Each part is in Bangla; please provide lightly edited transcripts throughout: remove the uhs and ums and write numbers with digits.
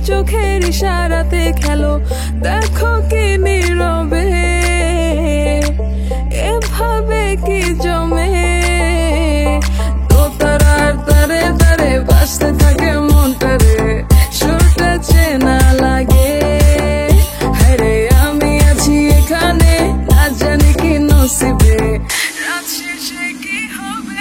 চোখের ইশারাতে খেলো, দেখো কি নীরবে এভাবে কি জমে। দোতারার তারে তারে বাজতে থাকে মনটারে, সুরটা চেনা লাগে। হ্যারে আমি আছি এখানে, না জানি কি নসিবে, রাত শেষে কি হবে।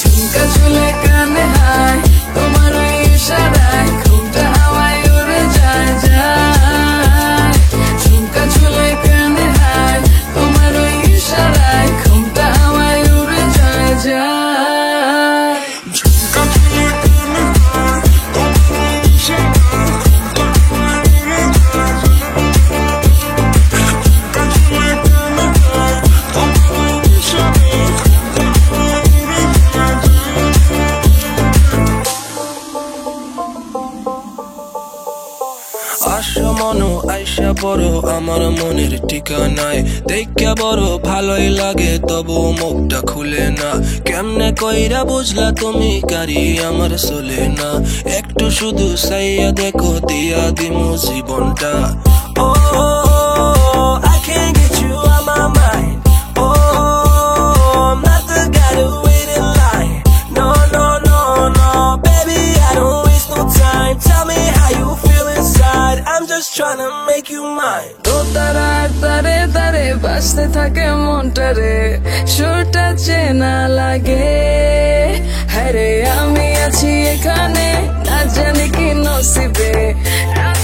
ঝুমকা ঝুলে কানে হায়, তোমার ওই ইশারায় ঘুমটা হাওয়ায় উড়ে যায় যায়। ঝুমকা ঝুলে কানে হায়, তোমার ওই ইশারায় ঘুমটা হাওয়ায় উড়ে যায় যায়। ঝুমকা ঝুলে কানে হায়, তোমার ওই ইশারায় ঘুমটা হাওয়ায় উড়ে যায় যায়। ঝুমকা ঝুলে কানে হায়, তোমার ওই ইশারায় ঘুমটা হাওয়ায় উড়ে যায় যায়। আসো মনো আইসা বড় আমার মনের ঠিকানায়, দেখা বড় ভালোই লাগে তবু মুখটা খুলে না। কেমনে কইরা বুঝলা তুমি কারি আমার চলে না, একটু শুধু চাইয়া দেখো দিয়া দিমু জীবনটা। ও I can't get you out my mind. Oh, I'm not the guy to wait in line. No, no, no, no, baby, I don't waste no time. Tell me how you feel inside. I'm just trying to make you mine. দোতারার তারে তারে বাজতে থাকে মনটারে, সুরটা চেনা লাগে। হ্যারে আমি আছি এখানে, না জানি কি নসিবে, রাত